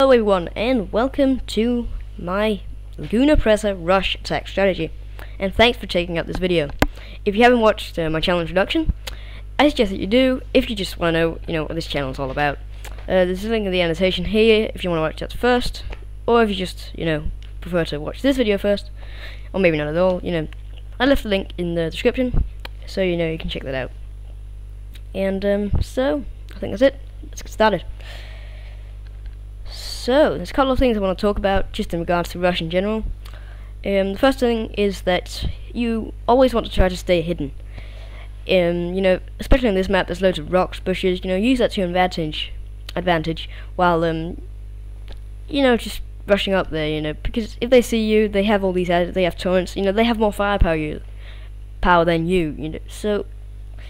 Hello everyone, and welcome to my Laguna Presa rush attack strategy, and thanks for checking out this video. If you haven't watched my channel introduction, I suggest that you do if you just want to know, what this channel is all about. There's a link in the annotation here if you want to watch that first, or if you just, prefer to watch this video first, or maybe not at all, I left the link in the description, so you can check that out. And so, I think that's it. Let's get started. So, there's a couple of things I want to talk about just in regards to rush in general. The first thing is that you always want to try to stay hidden. Especially on this map, there's loads of rocks, bushes. Use that to your advantage while just rushing up there. Because if they see you, they have all these they have turrets. They have more firepower than you. So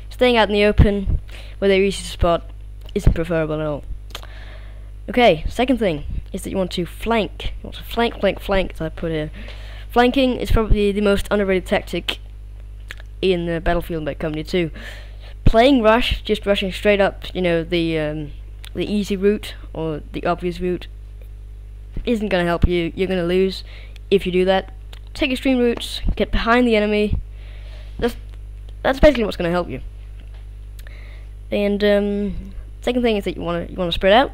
staying out in the open where they reach the spot isn't preferable at all. Okay, second thing is that you want to flank. You want to flank, as I put here. Flanking is probably the most underrated tactic in the Battlefield by Company 2. Playing rush, just rushing straight up, the easy route or the obvious route, isn't going to help you. You're going to lose if you do that. Take extreme routes, get behind the enemy. That's basically what's going to help you. And second thing is that you want to spread out.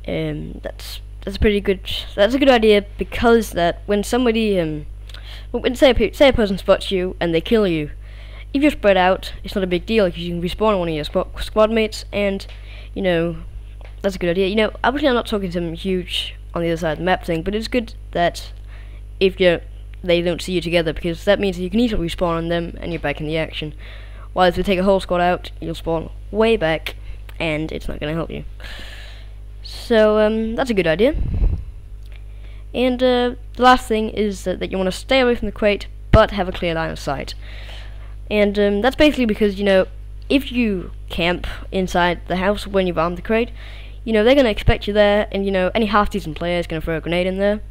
That's a good idea, because that when somebody say a person spots you and they kill you, if you're spread out, it's not a big deal because you can respawn one of your squad mates, and that's a good idea. Obviously I'm not talking something huge on the other side of the map thing, but it's good that if they don't see you together, because that means that you can easily respawn on them and you're back in the action. While if you take a whole squad out, you'll spawn way back and it's not going to help you. So that's a good idea. And the last thing is that you want to stay away from the crate but have a clear line of sight. And that's basically because if you camp inside the house when you've armed the crate, they're going to expect you there, and any half decent player is going to throw a grenade in there,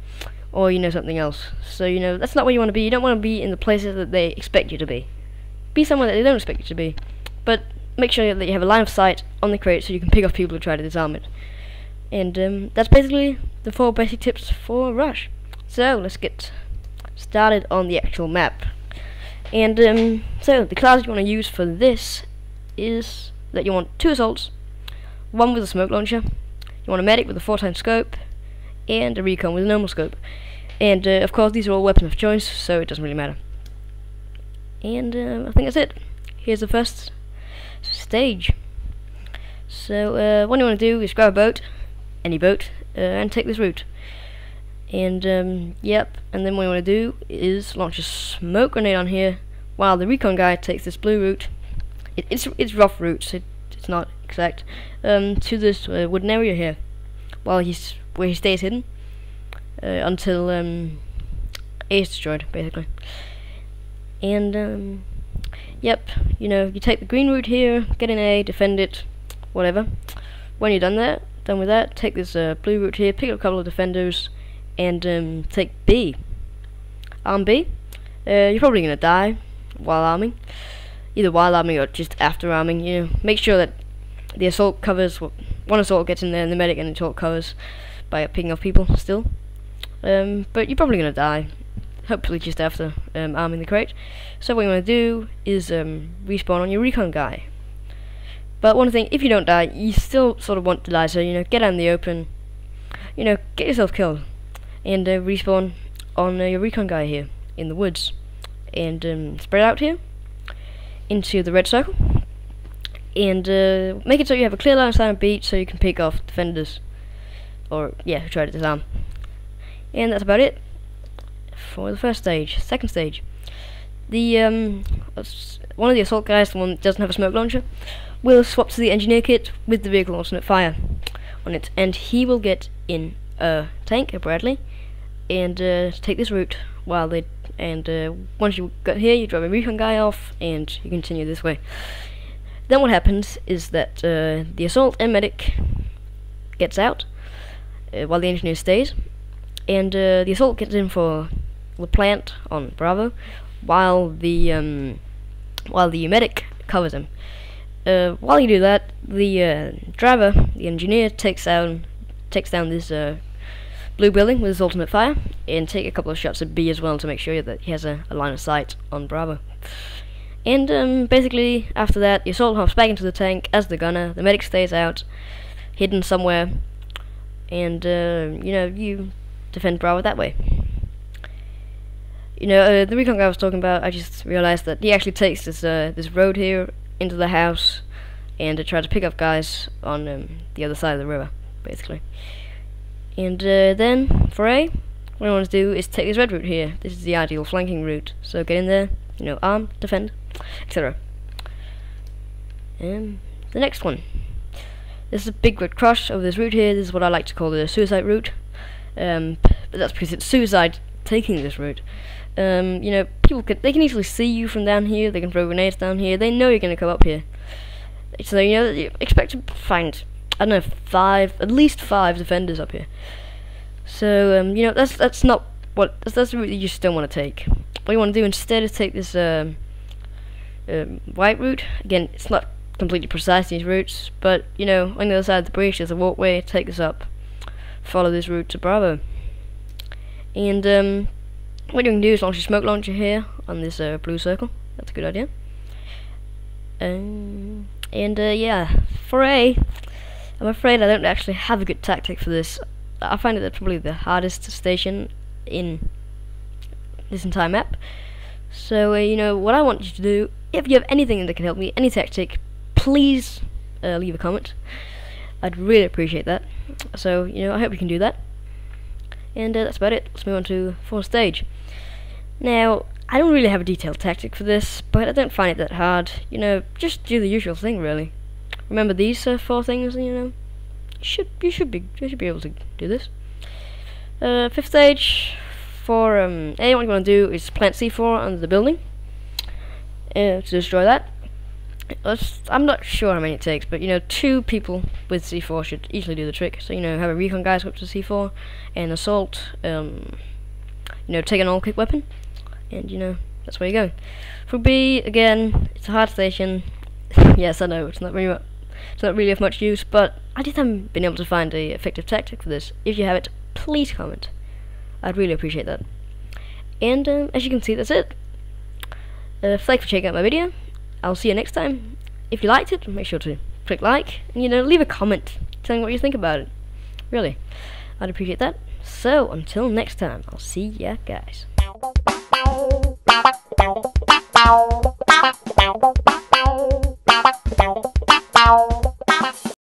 or something else. So that's not where you want to be. You don't want to be in the places that they expect you to be. Be somewhere that they don't expect you to be, but make sure that you have a line of sight on the crate so you can pick off people who try to disarm it. And that's basically the 4 basic tips for rush. So let's get started on the actual map. And so the class you want to use for this is that you want 2 assaults, 1 with a smoke launcher, you want a medic with a 4x scope, and a recon with a normal scope. And of course these are all weapons of choice, so it doesn't really matter. And I think that's it. Here's the first stage. So what you want to do is grab a boat, any boat, and take this route. And yep, and then what you want to do is launch a smoke grenade on here while the recon guy takes this blue route. It's rough routes, it's not exact, to this wooden area here, where he stays hidden until A is destroyed, basically. And yep, you take the green route here, get an A, defend it, whatever. When you're done with that, take this blue route here, pick up a couple of defenders, and take B. Arm B. You're probably gonna die while arming, either while arming or just after arming. Make sure that the assault covers. One assault gets in there, and the medic and the assault covers by picking off people still. But you're probably gonna die, hopefully just after arming the crate. So what you want to do is respawn on your recon guy. But one thing, if you don't die, you still sort of want to die, so get out in the open, get yourself killed, and respawn on your recon guy here in the woods, and spread out here into the red circle, and make it so you have a clear line of sight on beat, so you can pick off defenders, or who try to disarm. And that's about it for the first stage. Second stage, the one of the assault guys, the one that doesn't have a smoke launcher, will swap to the engineer kit with the vehicle alternate fire on it, and he will get in a tank, a Bradley, and take this route while they. And once you get here, you drive a recon guy off, and you continue this way. Then what happens is that the assault and medic gets out while the engineer stays, and the assault gets in for the plant on Bravo, while the medic covers him. While you do that, the driver, the engineer, takes takes down this blue building with his ultimate fire, and take a couple of shots at B as well to make sure that he has a line of sight on Bravo. And basically, after that, the assault hops back into the tank as the gunner, the medic stays out, hidden somewhere, and you know, you defend Bravo that way. You know, the recon guy I was talking about, I just realized that he actually takes this road here into the house, and tries to pick up guys on the other side of the river, basically. And then, for A, what I want to do is take this red route here. This is the ideal flanking route, so get in there, you know, arm, defend, etc. And the next one. This is a big red cross over this route here. This is what I like to call the suicide route. But that's because it's suicide taking this route. You know, they can easily see you from down here. They can throw grenades down here. They know you're going to come up here. So you know, you expect to find, I don't know, at least five defenders up here. So you know, that's the route that you just don't want to take. What you want to do instead is take this white route. Again, it's not completely precise, these routes, but you know, on the other side of the bridge there's a walkway. Take this up, follow this route to Bravo, and what you can do is launch a smoke launcher here on this blue circle. That's a good idea. And yeah, for A, I'm afraid I don't actually have a good tactic for this. I find it probably the hardest station in this entire map. So you know, what I want you to do, if you have anything that can help me, any tactic, please leave a comment. I'd really appreciate that. So you know, I hope you can do that. And that's about it. Let's move on to fourth stage. Now, I don't really have a detailed tactic for this, but I don't find it that hard. You know, just do the usual thing, really. Remember these four things, and you know, you should be able to do this. Fifth stage. For A, what you want to do is plant C4 under the building to destroy that. I'm not sure how many it takes, but you know, 2 people with C4 should easily do the trick. So you know, have a recon guy swap to C4 and assault. You know, take an all-kick weapon, and you know, that's where you go. For B, again, it's a hard station. Yes, I know it's not really of much use, but I just haven't been able to find a effective tactic for this. If you have it, please comment. I'd really appreciate that. And as you can see, that's it. Thanks for checking out my video. I'll see you next time. If you liked it, make sure to click like, and you know, leave a comment telling what you think about it. Really, I'd appreciate that. So until next time, I'll see ya guys.